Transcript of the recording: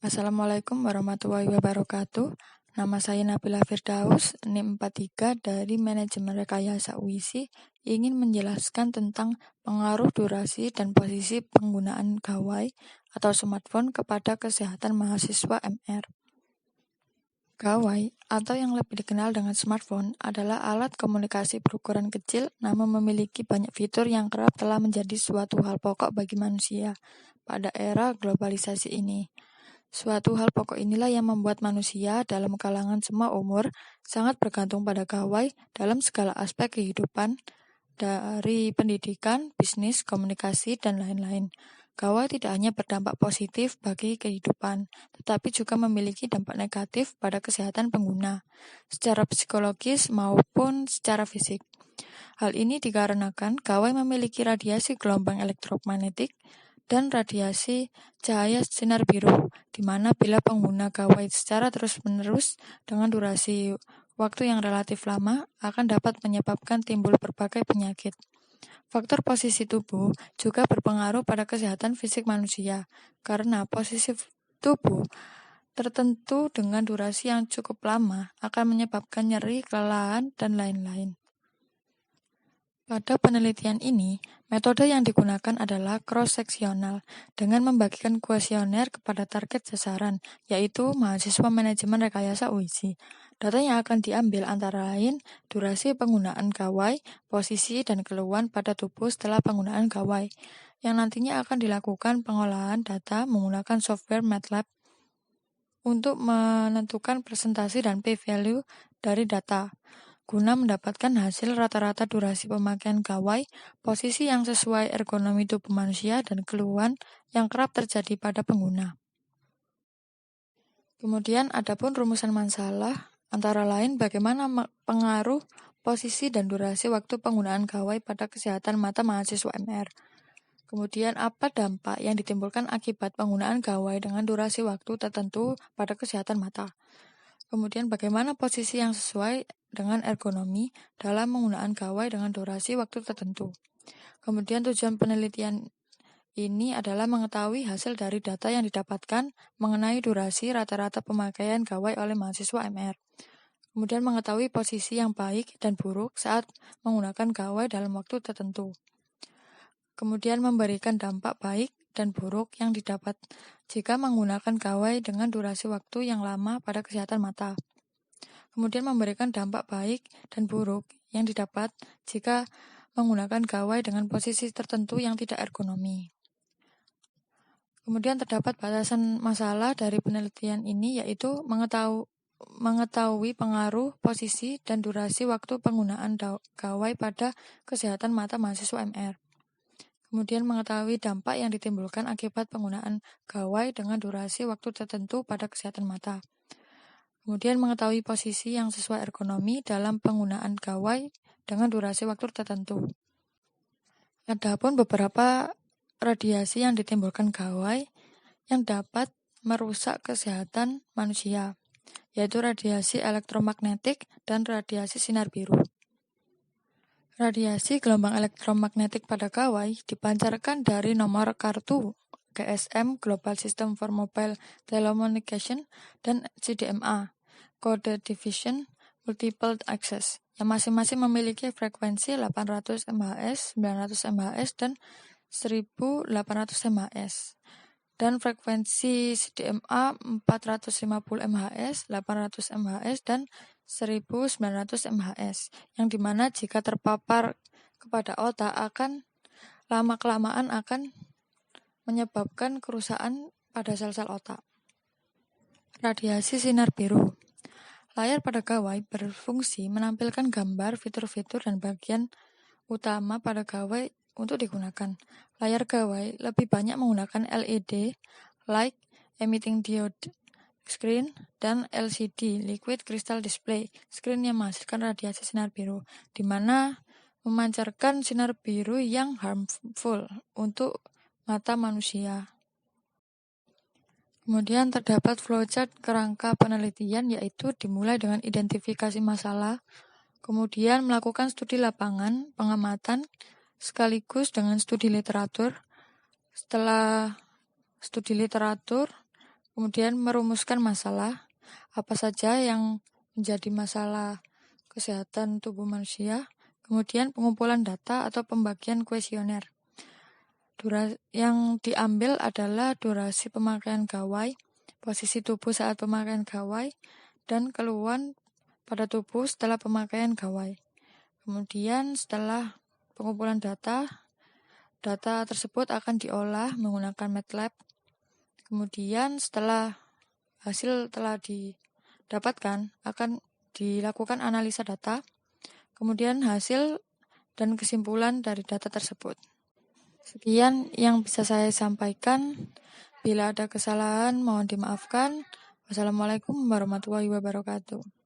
Assalamualaikum warahmatullahi wabarakatuh. Nama saya Nabila Firdaus, NIM 43 dari Manajemen Rekayasa UISI, ingin menjelaskan tentang pengaruh durasi dan posisi penggunaan gawai atau smartphone kepada kesehatan mahasiswa MR. Gawai, atau yang lebih dikenal dengan smartphone, adalah alat komunikasi berukuran kecil namun memiliki banyak fitur yang kerap telah menjadi suatu hal pokok bagi manusia pada era globalisasi ini. Suatu hal pokok inilah yang membuat manusia dalam kalangan semua umur sangat bergantung pada gawai dalam segala aspek kehidupan, dari pendidikan, bisnis, komunikasi, dan lain-lain. Gawai tidak hanya berdampak positif bagi kehidupan, tetapi juga memiliki dampak negatif pada kesehatan pengguna, secara psikologis maupun secara fisik. Hal ini dikarenakan gawai memiliki radiasi gelombang elektromagnetik dan radiasi cahaya sinar biru, di mana bila pengguna gawai secara terus-menerus dengan durasi waktu yang relatif lama akan dapat menyebabkan timbul berbagai penyakit. Faktor posisi tubuh juga berpengaruh pada kesehatan fisik manusia, karena posisi tubuh tertentu dengan durasi yang cukup lama akan menyebabkan nyeri, kelelahan, dan lain-lain. Pada penelitian ini, metode yang digunakan adalah cross-seksional dengan membagikan kuesioner kepada target sasaran, yaitu mahasiswa manajemen rekayasa UISI. Data yang akan diambil antara lain durasi penggunaan gawai, posisi, dan keluhan pada tubuh setelah penggunaan gawai, yang nantinya akan dilakukan pengolahan data menggunakan software MATLAB untuk menentukan presentasi dan p-value dari data, guna mendapatkan hasil rata-rata durasi pemakaian gawai, posisi yang sesuai ergonomi tubuh manusia, dan keluhan yang kerap terjadi pada pengguna. Kemudian adapun rumusan masalah, antara lain bagaimana pengaruh posisi dan durasi waktu penggunaan gawai pada kesehatan mata mahasiswa MR. Kemudian apa dampak yang ditimbulkan akibat penggunaan gawai dengan durasi waktu tertentu pada kesehatan mata. Kemudian bagaimana posisi yang sesuai dengan ergonomi dalam penggunaan gawai dengan durasi waktu tertentu. Kemudian tujuan penelitian ini adalah mengetahui hasil dari data yang didapatkan mengenai durasi rata-rata pemakaian gawai oleh mahasiswa MR. Kemudian mengetahui posisi yang baik dan buruk saat menggunakan gawai dalam waktu tertentu. Kemudian memberikan dampak baik dan buruk yang didapat jika menggunakan gawai dengan durasi waktu yang lama pada kesehatan mata. Kemudian memberikan dampak baik dan buruk yang didapat jika menggunakan gawai dengan posisi tertentu yang tidak ergonomi. Kemudian terdapat batasan masalah dari penelitian ini, yaitu mengetahui pengaruh posisi dan durasi waktu penggunaan gawai pada kesehatan mata mahasiswa MR. Kemudian mengetahui dampak yang ditimbulkan akibat penggunaan gawai dengan durasi waktu tertentu pada kesehatan mata. Kemudian mengetahui posisi yang sesuai ergonomi dalam penggunaan gawai dengan durasi waktu tertentu. Adapun beberapa radiasi yang ditimbulkan gawai yang dapat merusak kesehatan manusia, yaitu radiasi elektromagnetik dan radiasi sinar biru. Radiasi gelombang elektromagnetik pada gawai dipancarkan dari nomor kartu GSM Global System for Mobile Telecommunication dan CDMA Code Division Multiple Access yang masing-masing memiliki frekuensi 800 MHz, 900 MHz, dan 1800 MHz. Dan frekuensi CDMA 450 MHz, 800 MHz, dan 1900 MHz, yang dimana jika terpapar kepada otak akan lama-kelamaan akan menyebabkan kerusakan pada sel-sel otak. Radiasi sinar biru. Layar pada gawai berfungsi menampilkan gambar, fitur-fitur, dan bagian utama pada gawai untuk digunakan. Layar gawai lebih banyak menggunakan LED, light emitting diode screen, dan LCD, liquid crystal display screen yang menghasilkan radiasi sinar biru, di mana memancarkan sinar biru yang harmful untuk mata manusia. Kemudian terdapat flowchart kerangka penelitian, yaitu dimulai dengan identifikasi masalah, kemudian melakukan studi lapangan, pengamatan, sekaligus dengan studi literatur. Setelah studi literatur, Kemudian merumuskan masalah, apa saja yang menjadi masalah kesehatan tubuh manusia. Kemudian pengumpulan data atau pembagian kuesioner. Yang diambil adalah durasi pemakaian gawai, posisi tubuh saat pemakaian gawai, dan keluhan pada tubuh setelah pemakaian gawai. Kemudian setelah pengumpulan data tersebut akan diolah menggunakan MATLAB. Kemudian setelah hasil telah didapatkan, akan dilakukan analisa data, kemudian hasil dan kesimpulan dari data tersebut. Sekian yang bisa saya sampaikan. Bila ada kesalahan, mohon dimaafkan. Wassalamualaikum warahmatullahi wabarakatuh.